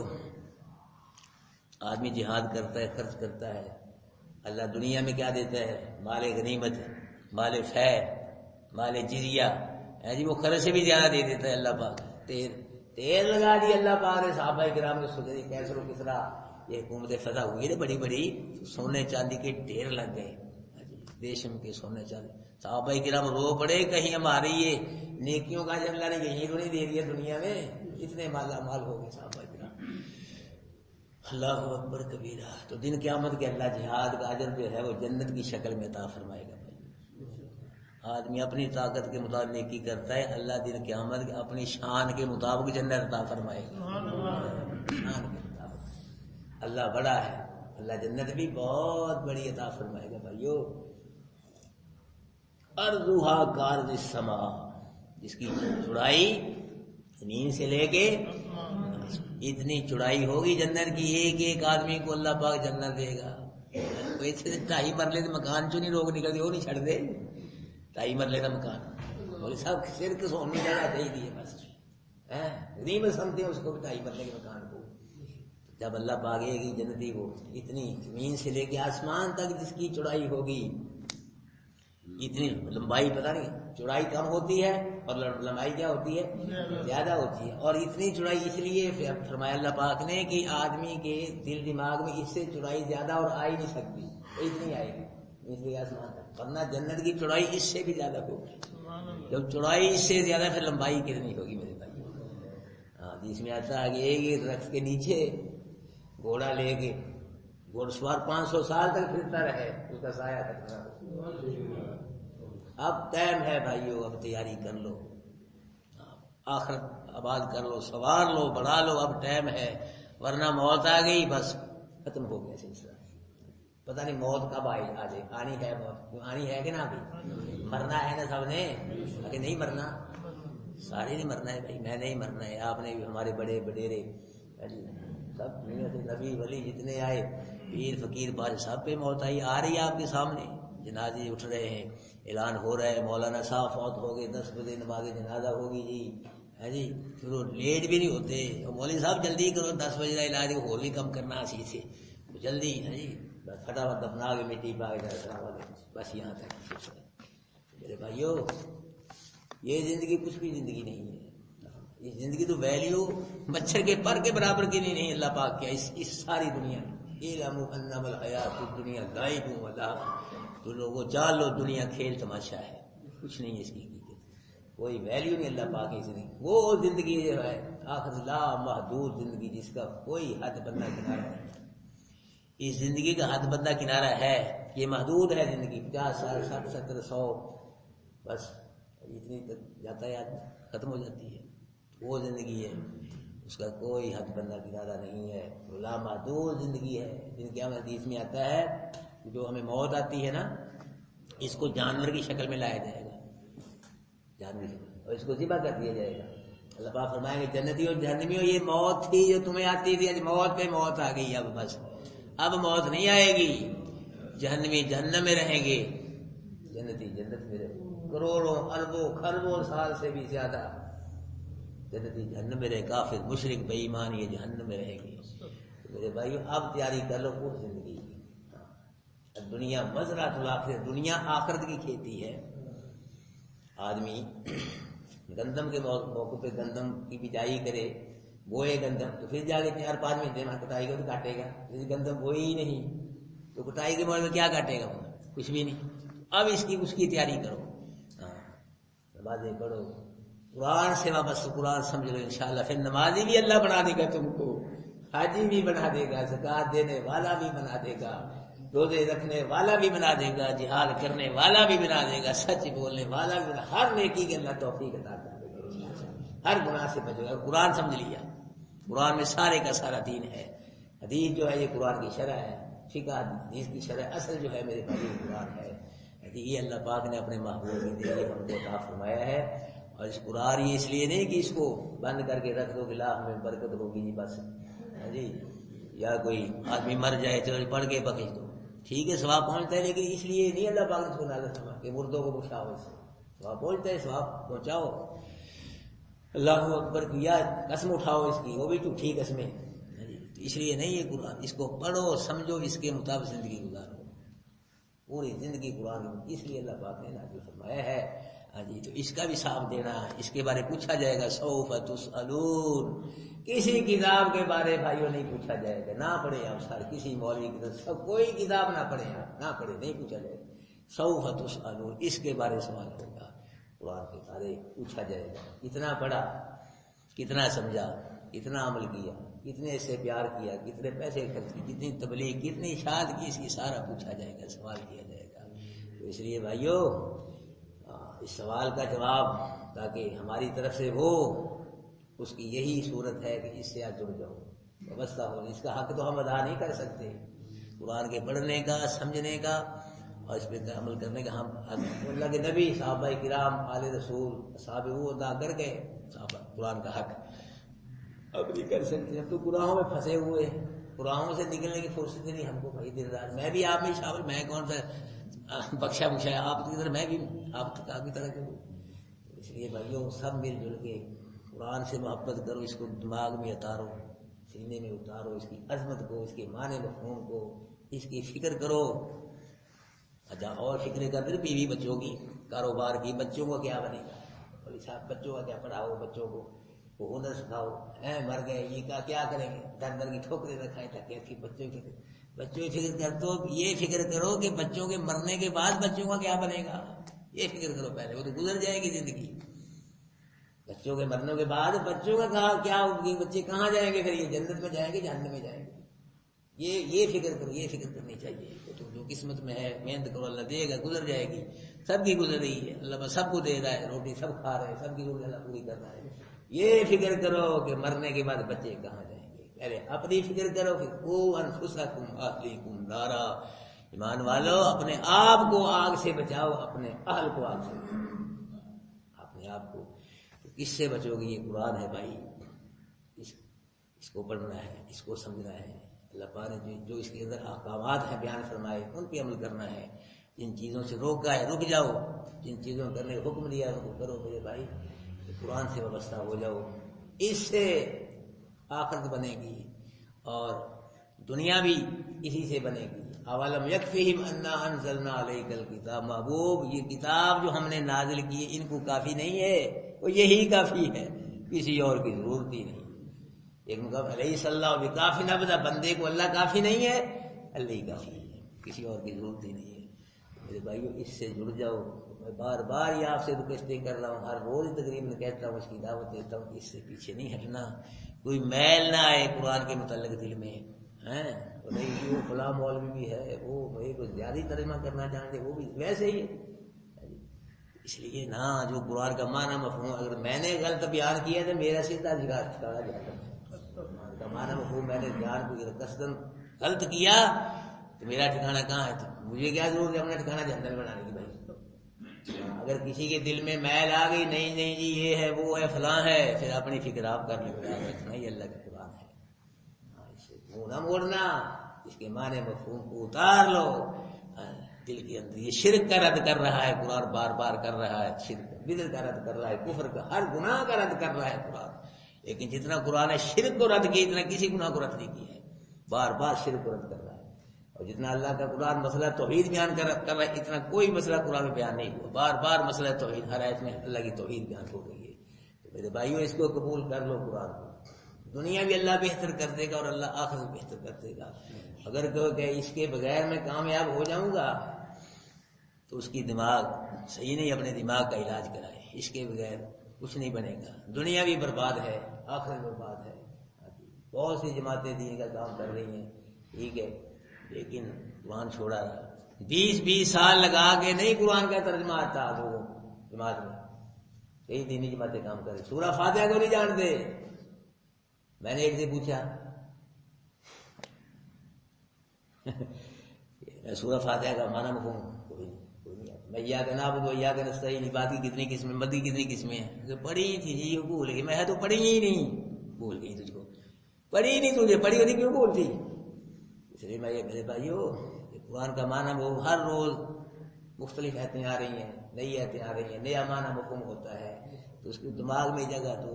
آدمی جہاد کرتا ہے، خرچ کرتا ہے، اللہ دنیا میں کیا دیتا ہے؟ مال غنیمت، مال فے، مال جزیہ ہے جی، وہ خرچ سے بھی زیادہ دے دیتا ہے اللہ پاک. تیر لگا دی اللہ پاک نے صحابہ کرام نے سوچا کیسر و کسرا یہ حکومت فتح ہوئی نا، بڑی بڑی سونے چاندی کے ڈھیر لگ گئے، دیشم کے سونے چاندی. صحابہ کرام رو پڑے کہیں ہماری یہ نیکیوں کا جب اللہ نے یہیں تو نہیں دے دیا دنیا میں، اتنے مالا مال ہو گئے صحابہ کرام. اللہ اکبر کبیرہ. تو دن قیامت کے اللہ جہاد کا اجر جو ہے وہ جنت کی شکل میں عطا فرمائے گا. آدمی اپنی طاقت کے مطابق نیکی کرتا ہے، اللہ دن قیامت کے اپنی شان کے مطابق جنت عطا فرمائے گا. شان کے مطابق اللہ بڑا ہے، اللہ جنت بھی بہت بڑی عطا فرمائے گا. بھائیو، ارضھا کعرض السماء، جس کی چوڑائی زمین سے لے کے اتنی چوڑائی ہوگی جنت کی، ایک ایک آدمی کو اللہ پاک جنت دے گا. کوئی 2.5 مرلے کے مکان چوں نہیں روک نکلتی، وہ نہیں چھڑ دے 2.5 مرلے کا مکان. بولے صاحب صرف سونی جگہ چاہیے بس، غریب سمجھتے ہیں اس کو 2.5 مرلے کے مکان کو. جب اللہ پاک گی جنتی کو اتنی زمین سے لے کے آسمان تک جس کی چوڑائی ہوگی، اتنی لمبائی پتہ نہیں، چوڑائی کم ہوتی ہے اور لمبائی کیا ہوتی ہے؟ زیادہ ہوتی ہے. اور اتنی چوڑائی اس لیے فرمایا اللہ پاک نے کہ آدمی کے دل دماغ میں اس سے چوڑائی زیادہ اور آ ہی نہیں سکتی، اتنی آئے گی اس لیے آسمان تک. ورنہ جنت کی چوڑائی اس سے بھی زیادہ ہوگی. جب چوڑائی اس سے زیادہ پھر لمبائی کتنی ہوگی میرے بھائی؟ ہاں جس میں آتا ہے کہ ایک درخت کے نیچے گھوڑا لے کے گھوڑ سوار 500 سال تک پھرتا رہے، اس کا سایہ تک نہ ہو. اب ٹائم ہے بھائیو، اب تیاری کر لو، آخرت آباد کر لو، سوار لو، بڑھا لو، اب ٹائم ہے. ورنہ موت آ گئی بس ختم ہو گیا سلسلہ. پتہ نہیں موت کب آئی، آ جائے. آنی ہے موت، آنی ہے کہ نہ ابھی؟ مرنا ہے نا سب نے، کہ نہیں مرنا؟ سارے نے مرنا ہے بھائی. میں نہیں مرنا ہے، آپ نے بھی، ہمارے بڑے بڈیرے سب نبی ولی جتنے آئے، پیر فقیر بادشاہ، سب پہ موت آئی. آ رہی ہے آپ کے سامنے، جنازے اٹھ رہے ہیں، اعلان ہو رہا ہے مولانا صاحب فوت ہو گئے، 10 بجے نماز جنازہ ہوگی جی، ہے جی. پھر وہ لیٹ بھی نہیں ہوتے، مولوی صاحب جلدی کرو، 10 بجے کا علاج ہو بھی کم کرنا اسی سے جلدی، ہے جی، بس فٹافٹ دفنا کے مٹی پا کے السلام علیکم، بس یہاں تک. میرے بھائیو، یہ زندگی کچھ بھی زندگی نہیں ہے. یہ زندگی تو ویلیو مچھر کے پر کے برابر کی نہیں اللہ پاک کیا اس ساری دنیا میں. اعلموا انما الحیات الدنیا لعب و لہو، تو لوگوں جان لو دنیا کھیل تماشا ہے، کچھ نہیں اس کی حقیقت، کوئی ویلیو نہیں اللہ پاک کی زندگی. وہ زندگی جو ہے آخر لا محدود زندگی، جس کا کوئی حد بندہ کنارہ نہیں. اس زندگی کا حد بندہ کنارہ ہے، یہ محدود ہے زندگی، 50 سال 60 70 100 بس اتنی تک جاتا ہے آدمی، ختم ہو جاتی ہے. وہ زندگی ہے، اس کا کوئی حد بندہ کنارہ نہیں ہے، لامحدود زندگی ہے. جن کے حدیث میں آتا ہے جو ہمیں موت آتی ہے نا، اس کو جانور کی شکل میں لایا جائے گا، جانور کی شکل، اور اس کو ذبح کر دیا جائے گا. اللہ پاک فرمائیں گے جنتیوں جہنمیوں، یہ موت تھی جو تمہیں آتی تھی، آج موت پہ موت آ گئی، اب بس اب موت نہیں آئے گی. جہنمی جہنم میں رہیں گے، جنتی جنت میں رہیں گے. کروڑوں اربوں خربوں سال سے بھی زیادہ جنتی جہنم میں رہے، کافر مشرک بے ایمان یہ جہنم میں رہے گی. میرے بھائیو، اب تیاری کر لو اس زندگی کی. دنیا مزرعۃ الآخرہ، دنیا آخرت کی کھیتی ہے. آدمی گندم کے موقع پہ گندم کی بجائی کرے، بوئے گندم، تو پھر جا کے 4-5 مہینے میں کٹائی گا تو کاٹے گا. گندم بوئے ہی نہیں تو کٹائی کے موقع میں کیا کاٹے گا؟ کچھ بھی نہیں. اب اس کی تیاری کرو، نمازیں پڑھو، قرآن سے وابستہ قرآن سمجھ لو، انشاءاللہ پھر نمازی بھی اللہ بنا دے گا تم کو. حاجی بھی بنا دے گا، زکات دینے والا بھی بنا دے گا، روزے رکھنے والا بھی بنا دے گا، جہاد کرنے والا بھی بنا دے گا، سچ بولنے والا بھی بنا، ہر نیکی کے اللہ توفیق عطا کر دے گا، ہر گناہ سے بچے گا۔ قرآن سمجھ لیا، قرآن میں سارے کا سارا دین ہے۔ حدیث جو ہے یہ قرآن کی شرح ہے، فقہ حدیث کی شرح اصل جو ہے میرے بھائی قرآن ہے۔ یہ اللہ پاک نے اپنے محبوب کے ذریعے ہم کو عطا فرمایا ہے، اور اس قرآن یہ اس لیے نہیں کہ اس کو بند کر کے رکھ دو کہ لا ہمیں برکت ہوگی جی بس جی، یا کوئی آدمی مر جائے چلو پڑھ کے بخش دو، ٹھیک ہے ثواب پہنچتا ہے، لیکن اس لیے نہیں اللہ پاک نے اس کو نازل فرمایا کہ مردوں کو بخشاؤ، اس سے ثواب پہنچتا ہے، ثواب پہنچاؤ۔ اللہ اکبر کی یا قسم اٹھاؤ اس کی، وہ بھی جھوٹی قسمیں، اس لیے نہیں یہ قرآن، اس کو پڑھو سمجھو، اس کے مطابق زندگی گزارو، پوری زندگی قرآن، اس لیے اللہ پاک نے نازل فرمایا ہے۔ ہاں جی، تو اس کا بھی حساب دینا ہے، اس کے بارے پوچھا جائے گا، سوف تسألون، کسی کتاب کے بارے بھائیوں نہیں پوچھا جائے گا، نہ پڑھے آپ سارے، کسی مولوی کی طرف کوئی کتاب نہ پڑھے آپ، نہ پڑھے، نہیں پوچھا جائے گا، سوف تسألون، اس کے بارے سوال ہوگا، قرآن کے بارے پوچھا جائے گا، کتنا پڑھا، کتنا سمجھا، کتنا عمل کیا، کتنے سے پیار کیا، کتنے پیسے خرچ کی، کتنی تبلیغ، کتنی اشاعت کی، اس کی سارا پوچھا جائے گا، سوال کیا جائے گا۔ تو اس لیے بھائیو اس سوال کا جواب تاکہ ہماری طرف سے ہو، اس کی یہی صورت ہے کہ اس سے آپ جڑ جاؤ، وابستہ ہو، اس کا حق تو ہم ادا نہیں کر سکتے، قرآن کے پڑھنے کا، سمجھنے کا اور اس پہ عمل کرنے کا ہم اللہ کے نبی، صحابہ کرام، آل رسول، اصحاب وہ ادا کر گئے صحابہ قرآن کا حق، اب نہیں کر سکتے، اب تو گناہوں میں پھنسے ہوئے ہیں، گناہوں سے نکلنے کی فرصت نہیں ہم کو بھائی دن رات، میں بھی آپ میں شامل، میں کون سا بخشا ہے آپ کی طرح، میں بھی آپ کی طرح کروں، اس لیے بھائیوں سب مل جل کے قرآن سے محبت کرو، اس کو دماغ میں اتارو، سینے میں اتارو، اس کی عظمت کو، اس کے معنی مفہوم کو، اس کی فکر کرو، اچھا اور فکر کر پھر بیوی بچوں کی، کاروبار کی، بچوں کو کیا بنے گا، اور صاحب بچوں کا کیا پڑھاؤ، بچوں کو وہ ہنر سکھاؤ، مر گئے یہ کیا کریں گے، در در کی ٹھوکریں نہ کھائیں، تاکہ کی بچوں کی فکر کر، تو یہ فکر کرو کہ بچوں کے مرنے کے بعد بچوں کا کیا بنے گا، یہ فکر کرو پہلے، وہ تو گزر جائے گی زندگی، بچوں کے مرنے کے بعد بچوں کا کیا ہوگی، بچے کہاں جائیں گے، پھر یہ جنت میں جائیں گے جہنم میں جائیں گے، یہ فکر کرو، یہ فکر کرنی چاہیے، تو جو قسمت میں ہے محنت کرو، اللہ دے گا، گزر جائے گی، سب کی گزر رہی ہے، اللہ بس سب کو دے رہا ہے، روٹی سب کھا رہے ہیں، سب کی ضرورت اللہ پوری کر رہا ہے، یہ فکر کرو کہ مرنے کے بعد بچے کہاں جائیں گے، پہلے اپنی فکر کرو کہ قوا انفسکم اہلیکم نارا، ایمان والو اپنے آپ کو آگ سے بچاؤ، اپنے اہل کو آگ سے بچاؤ، اپنے آپ کو، کس سے بچو گے، یہ قرآن ہے بھائی، اس کو پڑھنا ہے، اس کو سمجھنا ہے، اللہ پاک نے جو اس کے اندر احکامات ہیں بیان فرمائے ان پہ عمل کرنا ہے، جن چیزوں سے روکا ہے رک جاؤ، جن چیزوں کرنے کا حکم دیا ان کو کرو میرے بھائی، قرآن سے وابستہ ہو جاؤ، اس سے آخرت بنے گی اور دنیا بھی اسی سے بنے گی۔ اولم یکفیہم انا انزلنا علیک الکتاب، محبوب یہ کتاب جو ہم نے نازل کی ہے ان کو کافی نہیں ہے، وہ یہی کافی ہے، کسی اور کی ضرورت ہی نہیں، ایک مقام علیہ صلی اللہ بکافی نبدا، بندے کو اللہ کافی نہیں ہے، اللہ ہی کافی ہے، کسی اور کی ضرورت ہی نہیں ہے، میرے بھائیو اس سے جڑ جاؤ، میں بار بار یہ آپ سے ریکویسٹنگ کر رہا ہوں، ہر روز تقریباً کہتا ہوں، اس کی دعوت دیتا ہوں، اس سے پیچھے نہیں ہٹنا، کوئی میل نہ آئے قرآن کے متعلق دل میں، نہیں وہ فلاں مولوی بھی ہے، وہ کوئی زیادہ ترجمہ کرنا چاہتے وہ بھی ویسے ہی ہے، اس لیے نا جو قرآن کا معنی مفہوم اگر میں نے غلط بیان کیا تو میرا سیدھا ٹھکانا جاتا ہے، کا معنی مفہوم میں نے بیان کو قصداً غلط کیا تو میرا ٹھکانا کہاں ہے، تو مجھے کیا ضرورت ہے اپنا ٹھکانا جہنم میں بنانے کی بھائی، اگر کسی کے دل میں میل آ گئی نہیں جی یہ ہے وہ ہے فلاں ہے، پھر اپنی فکر آپ کر لیں، اتنا ہی اللہ کا قرآن ہے، اسے منہ نہ موڑنا، اس کے معنی مفہوم کو اتار لو دل کے اندر، یہ شرک کا رد کر رہا ہے قرآن، بار بار کر رہا ہے، شرک بدعت کا رد کر رہا ہے، کفر کا ہر گناہ کا رد کر رہا ہے قرآن، لیکن جتنا قرآن نے شرک کو رد کیا اتنا کسی گناہ کو رد نہیں کیا ہے، بار بار شرک کو رد کر رہا ہے، اور جتنا اللہ کا قرآن مسئلہ توحید بیان کر رہا ہے اتنا کوئی مسئلہ قرآن میں بیان نہیں ہوا، بار بار مسئلہ توحید ہر آیت میں اللہ کی توحید بیان ہو رہی ہے، تو میرے بھائیوں اس کو قبول کر لو، قرآن کو دنیا بھی اللہ بہتر کر دے گا اور اللہ آخرت بہتر کر دے گا، اگر کہو کہ اس کے بغیر میں کامیاب ہو جاؤں گا تو اس کی دماغ صحیح نہیں، اپنے دماغ کا علاج کرائے، اس کے بغیر کچھ نہیں بنے گا، دنیا بھی برباد ہے آخرت برباد ہے، بہت سی جماعتیں دین کا کام کر رہی ہیں، ٹھیک ہے، لیکن قرآن چھوڑا ہے۔ 20 سال لگا کے نہیں قرآن کا ترجمہ آتا وہ جماعت میں، کئی دینی جماعتیں کام کر رہی، سورہ فاتحہ کو نہیں جانتے۔ میں نے ایک سے پوچھا سورہ فاتحہ کا معنی مفہوم کوئی نہیں آتا، میں یا کہ نعبد و یا کہ نستعین، عبادت کی کتنی قسمیں، مد کی کتنی قسمیں ہیں، پڑھی تھی جی بھول گئی، میں تو پڑھی ہی نہیں، بھول گئی تجھ کو، پڑھی نہیں تجھے، پڑھی ہوتی کیوں بولتی؟ اس لیے میں یہ میرے بھائیو قرآن کا معنی وہ ہر روز مختلف آیتیں آ رہی ہیں، نئی آیتیں آ رہی ہیں، نیا معنی مفہوم ہوتا ہے، تو اس کے دماغ میں جگہ تو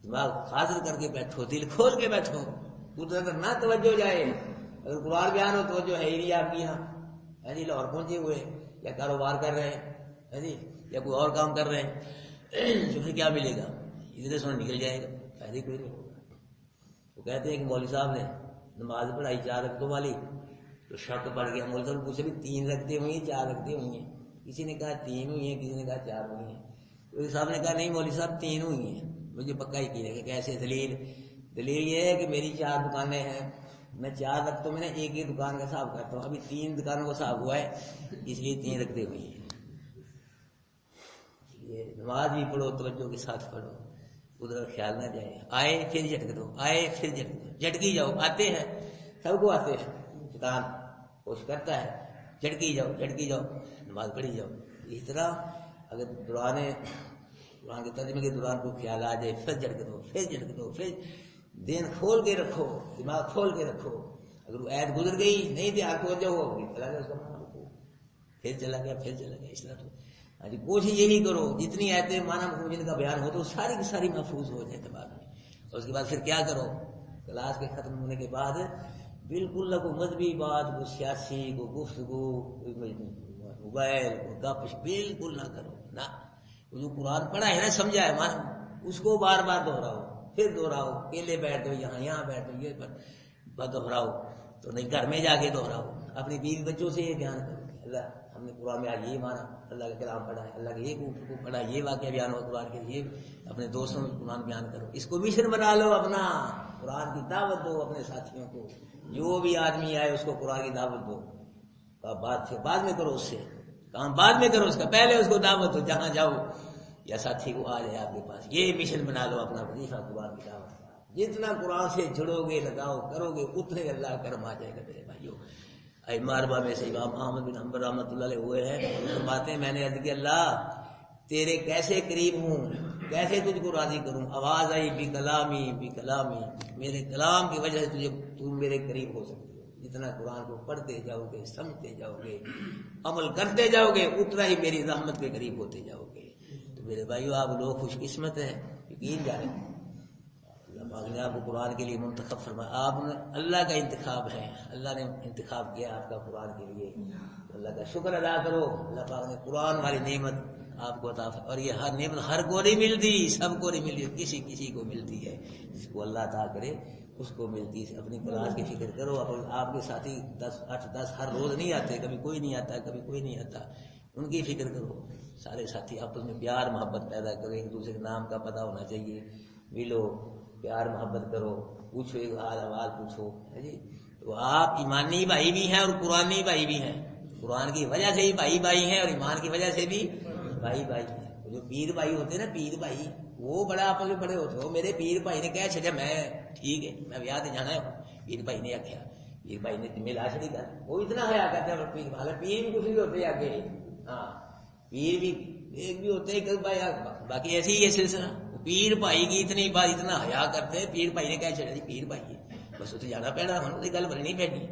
دماغ حاضر کر کے بیٹھو، دل کھول کے بیٹھو، ادھر نہ توجہ جائے۔ اگر قرآن بیان ہو توجہ ہے ہی نہیں آپ کی یہاں، ہے جی، لاہور پہنچے ہوئے یا کاروبار کر رہے ہیں، ہے جی، یا کوئی اور کام کر رہے ہیں، تو پھر کیا ملے گا؟ ادھر سے نکل جائے گا، فائدہ کوئی نہیں ہوگا۔ وہ کہتے ہیں کہ مولوی صاحب نے نماز پڑھائی 4 رکعتوں والی، تو شک پڑ گیا، مولوی صاحب پوچھے بھی 3 رکعتیں ہوئی ہیں 4 رکعتیں ہوئی ہیں؟ کسی نے کہا 3 ہوئی ہیں، کسی نے کہا 4 ہوئی ہیں۔ مولوی صاحب نے کہا نہیں مولوی صاحب 3 ہوئی ہیں، مجھے پکا ہی کی ہے کہ کیسے؟ دلیل یہ ہے کہ میری 4 دکانیں ہیں، میں 4 رکعتوں میں نے ایک ہی دکان کا حساب کرتا ہوں، ابھی 3 دکانوں کا حساب ہوا ہے، اس لیے 3 رکعتیں ہوئی ہیں۔ یہ نماز بھی پڑھو توجہ کے ساتھ پڑھو، ادھر خیال نہ جائے، آئے پھر جھٹک دو، آئے پھر جھٹک دو، جھٹکی جاؤ، آتے ہیں سب کو آتے ہیں، شیطان کوشش کرتا ہے جھٹکی جاؤ، نماز پڑھی جاؤ۔ اس طرح اگر قرآن کے ترجمے کے دوران کوئی خیال آ جائے، پھر جھٹک دو، پھر دین کھول کے رکھو، دماغ کھول کے رکھو۔ اگر وہ عید گزر گئی نہیں تھی آپ کو جاؤ، چلا گیا اس کا معنی رکھو، پھر چلا گیا، اس طرح تو ہاں جی کوشش یہی کرو جتنی آیتیں معنی مفہوم جن کا بیان ہو تو ساری کی ساری محفوظ ہو جائے دماغ میں، اور اس کے بعد پھر کیا کرو؟ کلاس کے ختم ہونے کے بعد بالکل نہ کوئی مذہبی بات، کوئی سیاسی، کوئی گفتگو، کوئی موبائل، کوئی گپ، بالکل نہ کرو، نہ جو قرآن پڑھا ہے نا، سمجھا ہے مان، اس کو بار بار دہراؤ، پھر دہراؤ، اکیلے بیٹھ دو، یہاں بیٹھ دو، یہ دہراؤ، تو نہیں گھر میں جا کے دہراؤ، اپنی بیوی بچوں سے یہ بیان کرو کہ اللہ ہم نے قرآن میں آج یہ مانا، اللہ کا کلام پڑھا ہے، اللہ کا یہ پڑھا، یہ واقعہ بیان ہو قرآن کے، یہ اپنے دوستوں میں قرآن بیان کرو، اس کو مشن بنا لو اپنا، قرآن کی دعوت دو اپنے ساتھیوں کو، جو بھی آدمی آئے اس کو قرآن کی دعوت دو، بعد میں کرو، اس سے کام بعد میں کرو، اس کا پہلے اس کو دعوت دو، جہاں جاؤ یا ساتھی کو آ جائے آپ کے پاس، یہ مشن بنا لو اپنا وظیفہ قرآن کی دعوت کا۔ جتنا قرآن سے جڑو گے، لگاؤ کرو گے، اتنے اللہ کرم آ جائے گا میرے بھائیوں۔ ماربا میں سے امام احمد بن حنبل رحمۃ اللہ علیہ ہوئے ہیں، فرماتے ہیں میں نے عرض کیا اللہ تیرے کیسے قریب ہوں، کیسے تجھ کو راضی کروں؟ آواز آئی بھی کلامی، میرے کلام کی وجہ سے تم میرے قریب ہو سکتے ہو، جتنا قرآن کو پڑھتے جاؤ گے، سمجھتے جاؤ گے، عمل کرتے جاؤ گے، اتنا ہی میری رحمت کے قریب ہوتے جاؤ گے۔ تو میرے بھائیو آپ لوگ خوش قسمت ہیں، یقین جانیں اللہ پاک نے آپ کو قرآن کے لیے منتخب فرمایا، آپ نے اللہ کا انتخاب ہے، اللہ نے انتخاب کیا آپ کا قرآن کے لیے، اللہ کا شکر ادا کرو، اللہ پاک نے قرآن والی نعمت آپ کو عطا، اور یہ ہر نعمت ہر کو نہیں ملتی، سب کو نہیں ملتی، کسی کو ملتی ہے، جس کو اللہ عطا کرے اس کو ملتی ہے۔ اپنی کلاس کی فکر کرو، آپ کے ساتھی 8-10 ہر روز نہیں آتے، کبھی کوئی نہیں آتا، کبھی کوئی نہیں آتا، ان کی فکر کرو، سارے ساتھی آپس میں پیار محبت پیدا کرو، ایک دوسرے کے نام کا پتہ ہونا چاہیے، ملو، پیار محبت کرو، پوچھو، ایک حال احوال پوچھو، ہے جی۔ تو آپ ایمانی بھائی بھی ہیں اور قرآنی بھائی بھی ہیں، قرآن کی وجہ سے ہی بھائی ہیں، اور ایمان کی وجہ سے بھی بھائی ہیں۔ جو پیر بھائی ہوتے ہیں نا، پیر بھائی وہ بڑا آپس میں بڑے ہوتے ہو، میرے پیر بھائی نے کہہ چلے میں ٹھیک ہے میں بیاہ تے جانا ہے، پیر بھائی نے آخیا، پیر بھائی نے ملا چڑی کر، وہ اتنا حیا کرتے ہیں، پیر والا پیر بھی کچھ بھی ہوتے آگے، ہاں پیر بھی ایک بھی ہوتے ہیں بھائی، باقی ایسے ہی ہے سلسلہ، پیر بھائی کی اتنی بات اتنا حیا کرتے ہیں، پیر بھائی نے کہہ چلے جی پیر بھائی ہے بس اتنے جانا پینا، ہم نے گل بننی پینی،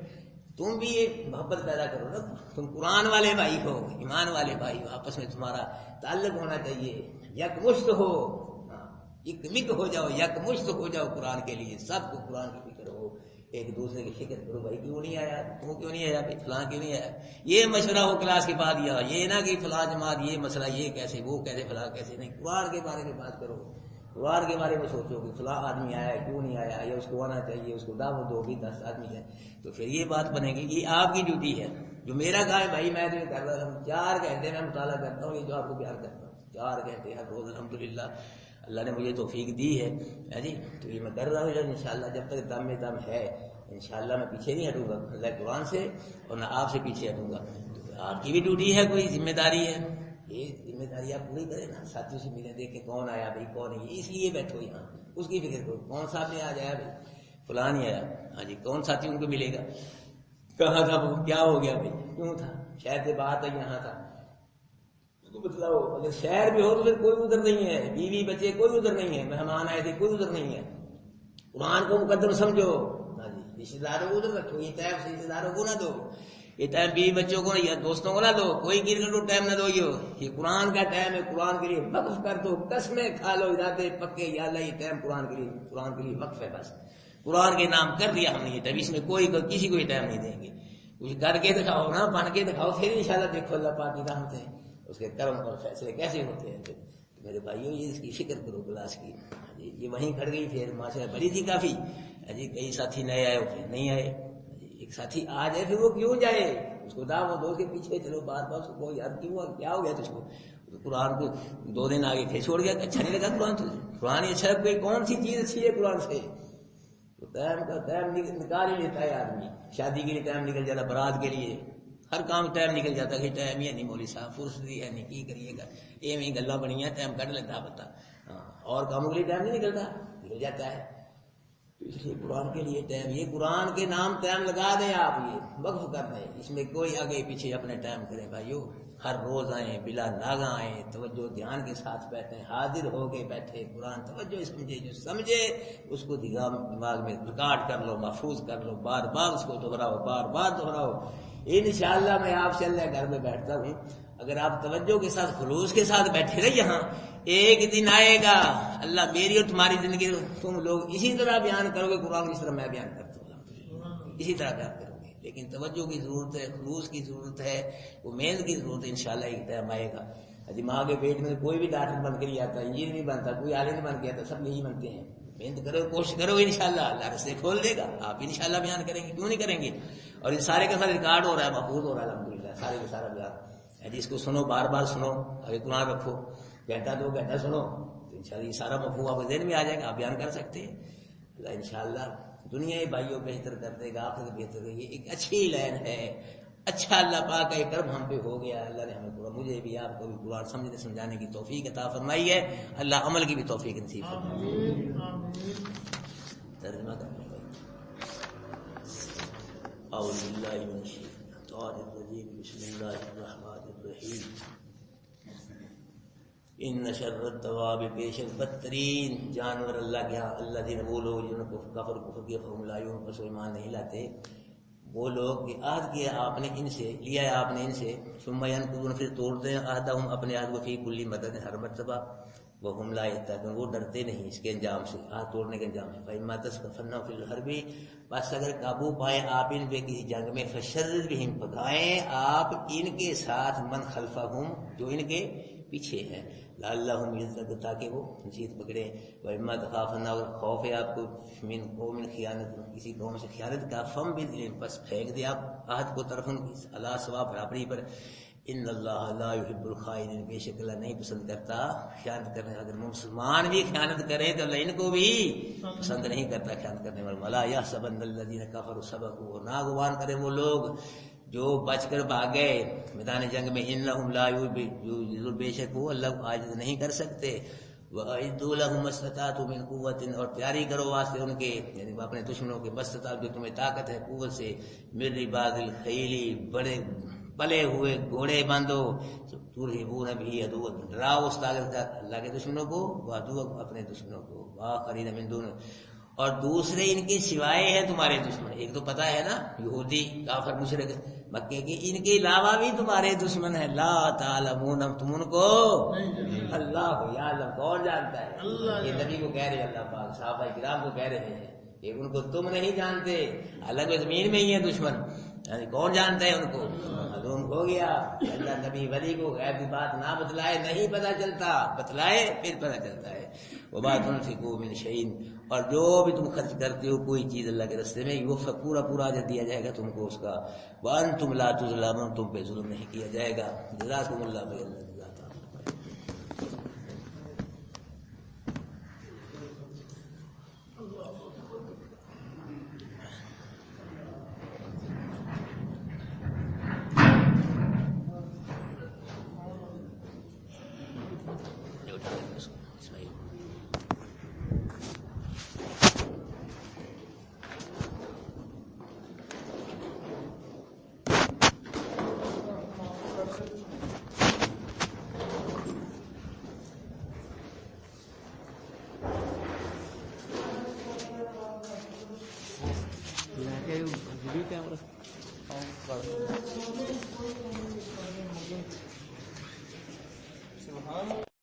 تم بھی ایک محبت پیدا کرو نا، تم قرآن والے بھائی ہو، ایمان والے بھائی ہو، آپس میں تمہارا تعلق ہونا چاہیے، یک مشت ہو، ایک ہو جاؤ، یک مشت ہو جاؤ قرآن کے لیے، سب کو قرآن کی فکر ہو، ایک دوسرے کی فکر کرو، بھائی کیوں نہیں آیا، تم کیوں نہیں آیا، فلاں کیوں نہیں آیا، یہ مشورہ ہو کلاس کے بعد، یہ نہ کہ فلاں جماعت یہ مسئلہ یہ کیسے، وہ کیسے، فلاں کیسے، نہیں، قرآن کے بارے میں بات کرو، قرآن کے بارے میں سوچو کہ فلاں آدمی آیا کیوں نہیں آیا، یا اس کو آنا چاہیے، اس کو دعوت دو، بھی 10 آدمی ہے تو پھر یہ بات بنے گی، یہ آپ کی ڈیوٹی ہے، جو میرا کام ہے بھائی میں تو کر رہا ہوں، 4 گھنٹے میں مطالعہ کرتا ہوں، یہ جو آپ کو پیار کرتا ہوں، 4 گھنٹے ہر روز الحمدللہ اللہ نے مجھے توفیق دی ہے جی، تو یہ میں کر رہا ہوں انشاءاللہ، جب تک دم میں دم ہے انشاءاللہ میں پیچھے نہیں ہٹوں گا اللہ قرآن سے، اور نہ آپ سے پیچھے ہٹوں گا۔ تو آپ کی بھی ڈیوٹی ہے، کوئی ذمہ داری ہے، یہ ذمہ داری آپ پوری کریں نا۔ ساتھیوں سے ملیں، دیکھیں کون آیا بھائی کون ہے، اس لیے بیٹھو یہاں، اس کی فکر کرو کون سامنے آ جایا بھائی فلاں نہیں آیا، ہاں جی کون ساتھی ان کو ملے گا، کہاں تھا وہ، کیا ہو گیا بھائی، کیوں تھا، شہر سے باہر تک یہاں تھا، اس کو بتلاؤ۔ اگر شہر میں ہو تو پھر کوئی ادھر نہیں ہے، بیوی بچے کوئی ادھر نہیں ہے، مہمان آئے تھے کوئی ادھر نہیں ہے، قرآن کو مقدم سمجھو، ہاں جی رشتے داروں کو ادھر رکھو، یہ ٹائم رشتے داروں کو نہ دو، یہ ٹائم بیوی بچوں کو یا دوستوں کو نہ دو، کوئی کرکٹ ٹائم نہ دو، یہ قرآن کا ٹائم ہے، قرآن کے لیے وقف کر دو، قسمیں کھا لو ارادے پکے، یا اللہ یہ ٹائم قرآن کے لیے وقف ہے، بس قرآن کے نام کر دیا ہم نے یہ ٹائم، اس میں کوئی کسی کو ٹائم نہیں دیں گے، کچھ کر کے دکھاؤ نا، بن کے دکھاؤ، پھر انشاءاللہ دیکھو اللہ پاک کی رحمتیں اس کے کرم اور فیصلے کیسے ہوتے ہیں۔ تو میرے بھائیوں یہ اس کی فکر کرو کلاس کی، یہ وہیں کھڑ گئی، پھر ماشاءاللہ بڑی تھی کافی جی، کئی ساتھی نئے آئے پھر نہیں آئے، ایک ساتھی آ جائے پھر وہ کیوں جائے، اس کو دعوت دو کے پیچھے چلو، بار بار اس کو یار کیوں کیا ہو گیا تجھ کو، قرآن کو 2 دن آگے پھر چھوڑ گیا، اچھا نہیں لگا قرآن، تو قرآن اچھا ہے، کوئی کون سی چیز اچھی ہے قرآن سے، تو ٹائم نکال ہی لیتا ہے آدمی، شادی کے لیے ٹائم نکل جاتا، برات کے لیے ہر کام ٹائم نکل جاتا ہے، ٹائم ہی ہے نہیں مولوی صاحب، فرصت ہی ہے نہیں، کی کریے گا، یہ گلا بنی ہے، ٹائم کٹ لیتا بتا، اور کاموں کے لیے ٹائم نہیں نکلتا، نکل جاتا ہے، تو اس لیے قرآن کے لیے ٹائم، یہ قرآن کے نام ٹائم لگا دیں آپ، یہ وقف کر دیں، اس میں کوئی آگے پیچھے اپنے ٹائم کرے بھائیو، ہر روز آئیں، بلا ناغہ آئیں، توجہ دھیان کے ساتھ بیٹھیں، حاضر ہو کے بیٹھے، قرآن توجہ سمجھے، جو سمجھے اس کو دماغ میں ریکارڈ کر لو، محفوظ کر لو، بار بار اس کو دہراؤ، بار بار دہراؤ، انشاءاللہ میں آپ سے اللہ گھر میں بیٹھتا ہوں، اگر آپ توجہ کے ساتھ خلوص کے ساتھ بیٹھے رہے یہاں، ایک دن آئے گا اللہ میری اور تمہاری زندگی تم لوگ اسی طرح بیان کرو گے قرآن جس طرح میں بیان کرتا ہوں، اسی طرح بیان کرو گے، لیکن توجہ کی ضرورت ہے، خلوص کی ضرورت ہے، وہ محنت کی ضرورت ہے، انشاءاللہ ایک ٹائم آئے گا۔ دماغ کے پیٹ میں کوئی بھی ڈاکٹر بن کے نہیں آتا، انجینئر نہیں بنتا، کوئی عالم نہیں بن کے آتا، سب یہی بنتے ہیں، محنت کرو، کوشش کرو گے انشاءاللہ اللہ راستے کھول دے گا، آپ انشاءاللہ بیان کریں گے، کیوں نہیں کریں گے، اور یہ سارے کا سارا ریکارڈ ہو رہا ہے، محفوظ ہو رہا ہے الحمدللہ، سارے کا سارا بیان، جس کو سنو بار بار سنو، ابھی قرآن رکھو، گھنٹہ 2 گھنٹہ سنو، تو انشاءاللہ یہ سارا مفہوم آپ کے ذہن میں آ جائے گا، آپ بیان کر سکتے ہیں، اللہ انشاءاللہ دنیا بھائیوں بہتر کر دے گا، آخرت بہتر کرے گی، ایک اچھی لائن ہے، اچھا اللہ پاک کا ایک کرم ہم پہ ہو گیا، اللہ نے ہمیں قرآن، مجھے بھی آپ کو بھی قرآن سمجھنے سمجھانے کی توفیق عطا فرمائی ہے، اللہ عمل کی بھی توفیق نصیب فرمائے۔ ترجمہ کرنے اعوذ باللہ من الشیطان الرجیم، بسم اللہ الرحمن الرحیم، ان شر الدواب، بے شک بدترین جانور اللہ کے ہاں الذین، وہ لوگ جنہوں کو کفر کیا، فہم لا یؤمنون، پس ایمان نہیں لاتے، وہ لوگ کہ عہد کیا آپ نے ان سے، لیا ہے آپ نے ان سے، ثم ینقضون، پھر توڑتے ہیں عہدہم، اپنے عہد کو، فی کل مرۃ، ہر مرتبہ، وہم لا یتقون، وہ ڈرتے نہیں اس کے انجام سے، عہد توڑنے کے انجام سے، فإما تثقفنهم فی الحرب، بس اگر قابو پائے آپ ان پہ کسی جنگ میں، فشرد بہم، پکائیں آپ ان کے ساتھ، من خلفہم، جو ان کے پیچھے ہے، لعلہم یذکرون، تاکہ وہ نصیحت پکڑے، وإما تخافن، اور خوف ہے آپ کو، من قوم خیانت، کسی قوم سے خیانت کا، فانبذ، پس پھینک دے آپ عہد کو طرف ان کی، علی سواء، برابری پر، ان اللہ لا يحب الخائنین، بے شک اللہ نہیں پسند کرتا خیانت کرنے، اگر مسلمان بھی خیانت کرے تو اللہ ان کو بھی پسند نہیں کرتا خیانت کرنے والے، ولا يحسبن الذین کفروا سبقوا، اور نہ گمان کرے وہ لوگ جو بچ کر بھاگ گئے میدان جنگ میں، انہم لا یعجزون، بے شک وہ اللہ کو عاجز نہیں کر سکتے، وَأَعِدُّوا لَهُمْ مَا اسْتَطَعْتُم مِّن قُوَّةٍ، اور تیاری کرو واسطے ان کے، یعنی اپنے دشمنوں کے، مَسْتَطَعْتُم، جو تمہیں طاقت ہے قوت سے، مِن رِبَاطِ الْخَیْلِ، بڑے پلے ہوئے گھوڑے باندھو، ترہبون بِهِ عَدُوَّ، ڈراؤ اس طاقت کا اللہ کے دشمنوں کو، وعدوکم، اپنے دشمنوں کو، وآخرین من دون، اور دوسرے ان کے سوائے ہیں تمہارے دشمن، ایک تو پتہ ہے نا یہودی کافر مشرک مکے کے، ان کے علاوہ بھی تمہارے دشمن ہیں، لا تعلمون، تم ان کو، اللہ کو یعلم، کون جانتا ہے، یہ نبی کو کہہ رہے اللہ پاک، صحابہ کرام کو کہہ رہے ہیں کہ ان کو تم نہیں جانتے، الگ زمین میں ہی ہے دشمن، یعنی کون جانتا ہے ان کو، معلوم ہو گیا، اللہ نبی ولی کو غیب کی بات نہ بتلائے نہیں پتہ چلتا، بتلائے پھر پتہ چلتا ہے، وما تنفقوا من شیء، اور جو بھی تم خرچ کرتے ہو کوئی چیز اللہ کے راستے میں، وہ پورا پورا اجر دیا جائے گا تم کو اس کا، وانتم لا تظلمون، تم پہ ظلم نہیں کیا جائے گا، جزاکم اللہ خیر۔ اسماعیل ویڈیو کیمرہ سبحان